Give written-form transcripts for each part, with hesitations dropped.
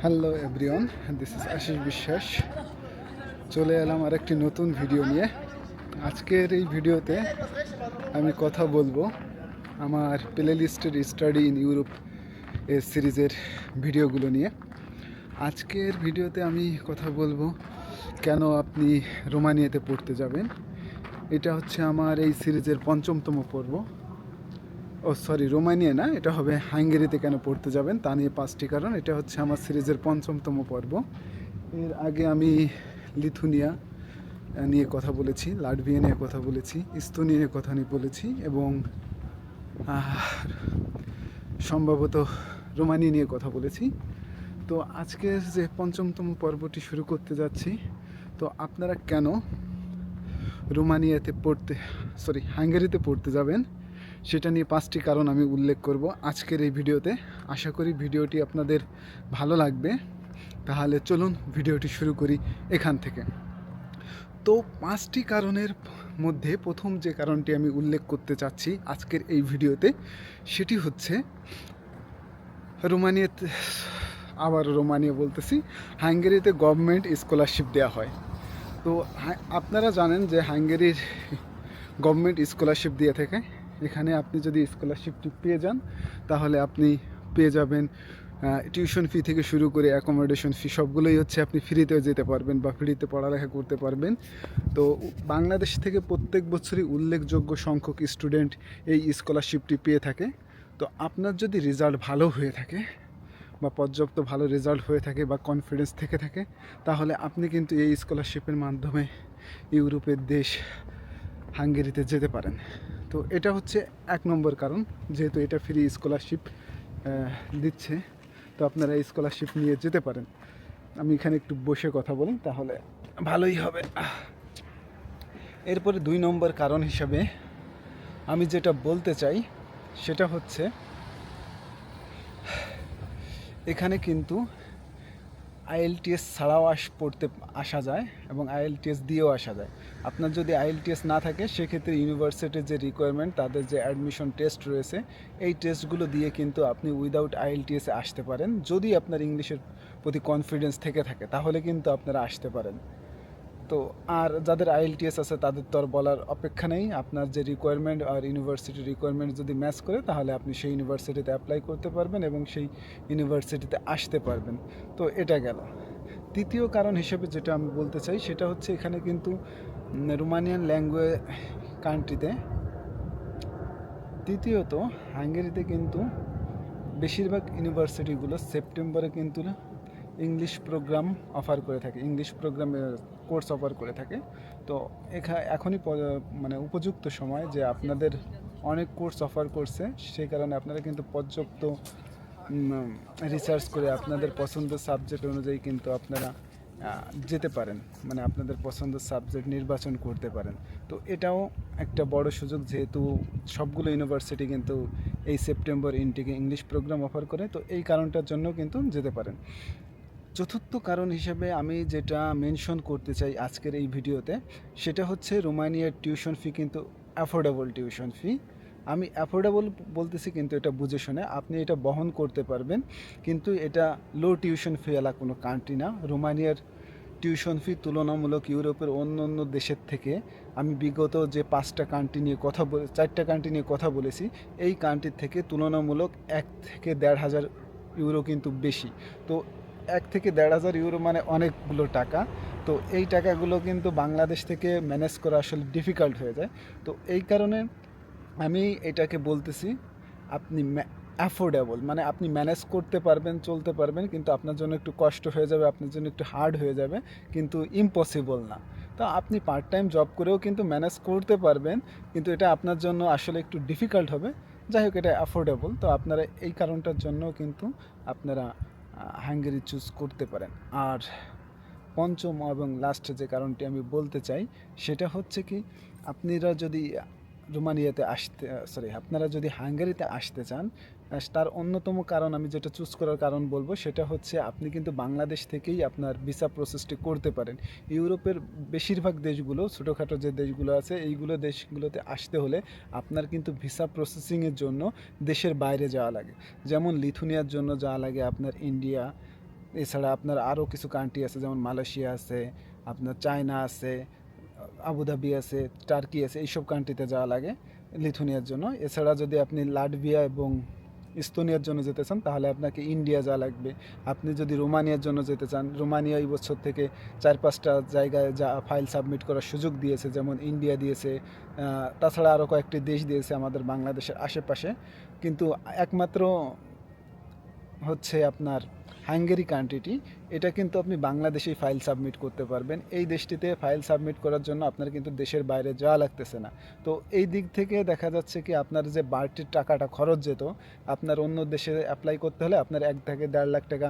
Hello everyone, this is Ashis Biswas. চলে এলাম আরেকটি নতুন ভিডিও নিয়ে। আজকের এই ভিডিওতে আমি কথা বলবো আমার প্লে লিস্টের স্টাডি ইন ইউরোপ এর সিরিজের ভিডিওগুলো নিয়ে। আজকের ভিডিওতে আমি কথা বলবো কেন আপনি রোমানিয়াতে পড়তে যাবেন। এটা হচ্ছে আমার এই সিরিজের পঞ্চমতম পর্ব। রোমানিয়া না, এটা হবে হাঙ্গেরিতে কেন পড়তে যাবেন তা নিয়ে 5টি কারণ। এটা হচ্ছে আমার সিরিজের পঞ্চমতম পর্ব। এর আগে আমি লিথুনিয়া নিয়ে কথা বলেছি, লাটভিয়া নিয়ে কথা বলেছি, ইস্তোনিয়া নিয়ে কথা নিয়ে বলেছি এবং সম্ভবত রোমানিয়া নিয়ে কথা বলেছি। তো আজকের যে পঞ্চমতম পর্বটি শুরু করতে যাচ্ছি, তো আপনারা কেন হাঙ্গেরিতে পড়তে যাবেন সেটা নিয়ে 5টি কারণ আমি উল্লেখ করব আজকের এই ভিডিওতে। আশা করি ভিডিওটি আপনাদের ভালো লাগবে। তাহলে চলুন ভিডিওটি শুরু করি এখান থেকে। তো 5টি কারণের মধ্যে প্রথম যে কারণটি আমি উল্লেখ করতে চাচ্ছি আজকের এই ভিডিওতে, সেটি হচ্ছে রোমানিয়া বলতেছি, হাঙ্গেরিতে গভর্নমেন্ট স্কলারশিপ দেওয়া হয়। তো আপনারা জানেন যে হাঙ্গেরির গভর্নমেন্ট স্কলারশিপ দিয়ে থাকে। এখানে আপনি যদি স্কলারশিপটি পেয়ে যান তাহলে আপনি পেয়ে যাবেন টিউশন ফি থেকে শুরু করে অ্যাকোমোডেশন ফি সবগুলোই হচ্ছে আপনি ফ্রিতেও যেতে পারবেন বা ফ্রিতে পড়ালেখা করতে পারবেন। তো বাংলাদেশ থেকে প্রত্যেক বছরই উল্লেখযোগ্য সংখ্যক স্টুডেন্ট এই স্কলারশিপটি পেয়ে থাকে। তো আপনার যদি রেজাল্ট ভালো হয়ে থাকে বা পর্যাপ্ত ভালো রেজাল্ট হয়ে থাকে বা কনফিডেন্স থেকে থাকে, তাহলে আপনি কিন্তু এই স্কলারশিপের মাধ্যমে ইউরোপের দেশ হাঙ্গেরিতে যেতে পারেন। তো এটা হচ্ছে 1 নম্বর কারণ, যেহেতু এটা ফ্রি স্কলারশিপ দিচ্ছে, তো আপনারা এই স্কলারশিপ নিয়ে যেতে পারেন। আমি এখানে একটু বসে কথা বলি তাহলে ভালোই হবে। এরপরে 2 নম্বর কারণ হিসাবে আমি যেটা বলতে চাই সেটা হচ্ছে এখানে কিন্তু আইএলটিএস ছাড়াও পড়তে আসা যায় এবং আইএলটিএস দিয়েও আসা যায়। আপনার যদি আইএলটিএস না থাকে সেক্ষেত্রে ইউনিভার্সিটির যে রিকোয়ারমেন্ট, তাদের যে অ্যাডমিশন টেস্ট রয়েছে, এই টেস্টগুলো দিয়ে কিন্তু আপনি উইদাউট আইএলটিএসে আসতে পারেন। যদি আপনার ইংলিশের প্রতি কনফিডেন্স থেকে থাকে তাহলে কিন্তু আপনারা আসতে পারেন। তো আর যাদের আইএলটিএস আছে তাদের তো আর বলার অপেক্ষা নেই। আপনার যে রিকোয়ারমেন্ট আর ইউনিভার্সিটির রিকোয়ারমেন্ট যদি ম্যাচ করে তাহলে আপনি সেই ইউনিভার্সিটিতে অ্যাপ্লাই করতে পারবেন এবং সেই ইউনিভার্সিটিতে আসতে পারবেন। তো এটা গেল। তৃতীয় কারণ হিসেবে যেটা আমি বলতে চাই সেটা হচ্ছে এখানে কিন্তু রোমানিয়ান ল্যাঙ্গুয়েজ কান্ট্রিতে, তৃতীয়ত হাঙ্গেরিতে কিন্তু বেশিরভাগ ইউনিভার্সিটিগুলো সেপ্টেম্বরে কিন্তু ইংলিশ প্রোগ্রাম অফার করে থাকে, ইংলিশ প্রোগ্রামে কোর্স অফার করে থাকে। তো এখনই মানে উপযুক্ত সময় যে আপনাদের অনেক কোর্স অফার করছে, সেই কারণে আপনারা কিন্তু পর্যাপ্ত রিসার্চ করে আপনাদের পছন্দের সাবজেক্ট অনুযায়ী কিন্তু আপনারা যেতে পারেন, মানে আপনাদের পছন্দের সাবজেক্ট নির্বাচন করতে পারেন। তো এটাও একটা বড় সুযোগ, যেহেতু সবগুলো ইউনিভার্সিটি কিন্তু এই সেপ্টেম্বর ইনটেকে ইংলিশ প্রোগ্রাম অফার করে। তো এই কারণটার জন্য কিন্তু যেতে পারেন। চতুর্থ কারণ হিসেবে আমি যেটা মেনশন করতে চাই আজকের এই ভিডিওতে সেটা হচ্ছে রোমানিয়ার টিউশন ফি কিন্তু অ্যাফোর্ডেবল টিউশন ফি। আমি অ্যাফোর্ডেবল বলতেছি কিন্তু এটা বুঝে শুনে, আপনি এটা বহন করতে পারবেন। কিন্তু এটা লো টিউশন ফি এলা কোনো কান্ট্রি না। রোমানিয়ার টিউশন ফি তুলনামূলক ইউরোপের অন্য অন্য দেশের থেকে, আমি বিগত যে 4টা কান্ট্রি নিয়ে কথা বলেছি, এই কান্ট্রির থেকে তুলনামূলক 1 থেকে 1,500 ইউরো কিন্তু বেশি। তো 1 থেকে 1,500 ইউরো মানে অনেকগুলো টাকা। তো এই টাকাগুলো কিন্তু বাংলাদেশ থেকে ম্যানেজ করা আসলে ডিফিকাল্ট হয়ে যায়। তো এই কারণে আমি এটাকে বলতেছি আপনি অ্যাফোর্ডেবল, মানে আপনি ম্যানেজ করতে পারবেন, চলতে পারবেন, কিন্তু আপনার জন্য একটু কষ্ট হয়ে যাবে, আপনার জন্য একটু হার্ড হয়ে যাবে, কিন্তু ইম্পসিবল না। তো আপনি পার্ট টাইম জব করেও কিন্তু ম্যানেজ করতে পারবেন, কিন্তু এটা আপনার জন্য আসলে একটু ডিফিকাল্ট হবে। যাই হোক, এটা অ্যাফোর্ডেবল। তো আপনারা এই কারণটার জন্য কিন্তু আপনারা হাঙ্গেরি চুজ করতে পারেন। আর পঞ্চম এবং লাস্ট যে কারণটি আমি বলতে চাই সেটা হচ্ছে কি, আপনারা যদি আপনারা যদি হাঙ্গেরিতে আসতে চান, তার অন্যতম কারণ আমি যেটা চুজ করার কারণ বলবো সেটা হচ্ছে আপনি কিন্তু বাংলাদেশ থেকেই আপনার ভিসা প্রসেসটি করতে পারেন। ইউরোপের বেশিরভাগ দেশগুলো, ছোটোখাটো যে দেশগুলো আছে, এইগুলো দেশগুলোতে আসতে হলে আপনার কিন্তু ভিসা প্রসেসিংয়ের জন্য দেশের বাইরে যাওয়া লাগে। যেমন লিথুনিয়ার জন্য যাওয়া লাগে আপনার ইন্ডিয়া, এছাড়া আপনার আরও কিছু কান্ট্রি আছে, যেমন মালয়েশিয়া আছে, আপনার চায়না আছে, আবুধাবি আছে, টার্কি আছে, এইসব কান্ট্রিতে যাওয়া লাগে লিথুনিয়ার জন্য। এছাড়া যদি আপনি লাটভিয়া এবং ইস্তোনিয়ার জন্য যেতে চান তাহলে আপনাকে ইন্ডিয়া যাওয়া লাগবে। আপনি যদি রোমানিয়ার জন্য যেতে চান, রোমানিয়া এই বছর থেকে 4-5টা জায়গায় যা ফাইল সাবমিট করার সুযোগ দিয়েছে, যেমন ইন্ডিয়া দিয়েছে, তাছাড়া আরও কয়েকটি দেশ দিয়েছে আমাদের বাংলাদেশের আশেপাশে। কিন্তু একমাত্র হচ্ছে আপনার হাঙ্গেরি কান্ট্রিটি, এটা কিন্তু আপনি বাংলাদেশেই ফাইল সাবমিট করতে পারবেন। এই দেশটিতে ফাইল সাবমিট করার জন্য আপনার কিন্তু দেশের বাইরে যাওয়া লাগতেছে না। তো এই দিক থেকে দেখা যাচ্ছে কি আপনার যে বাড়তির টাকাটা খরচ যেত আপনার অন্য দেশে অ্যাপ্লাই করতে হলে আপনার 1 থেকে 1.5 লাখ টাকা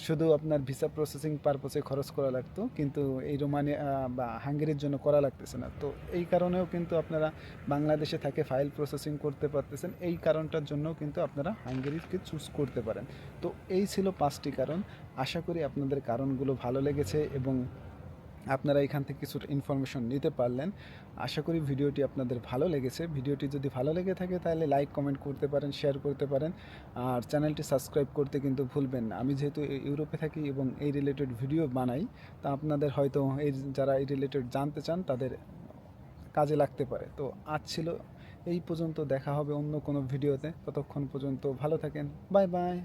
শুধু আপনার ভিসা প্রসেসিং পারপসে খরচ করা লাগতো, কিন্তু এই রোমানিয়া বা হাঙ্গেরির জন্য করা লাগতেছে না। তো এই কারণেও কিন্তু আপনারা বাংলাদেশে থাকে ফাইল প্রসেসিং করতে পারতেছেন। এই কারণটার জন্যও কিন্তু আপনারা হাঙ্গেরিকে চুজ করতে পারেন। তো এই ছিল 5টি কারণ। আশা করি আপনাদের কারণগুলো ভালো লেগেছে এবং আপনারা এখান থেকে কিছু ইনফরমেশন নিতে পারলেন। আশা করি ভিডিওটি আপনাদের ভালো লেগেছে। ভিডিওটি যদি ভালো লেগে থাকে তাহলে লাইক কমেন্ট করতে পারেন, শেয়ার করতে পারেন, আর চ্যানেলটি সাবস্ক্রাইব করতে কিন্তু ভুলবেন না। আমি যেহেতু ইউরোপে থাকি এবং এই রিলেটেড ভিডিও বানাই, তা আপনাদের হয়তো এই যারা এই রিলেটেড জানতে চান তাদের কাজে লাগতে পারে। তো আজ ছিল এই পর্যন্ত, দেখা হবে অন্য কোনো ভিডিওতে। ততক্ষণ পর্যন্ত ভালো থাকেন, বাই বাই।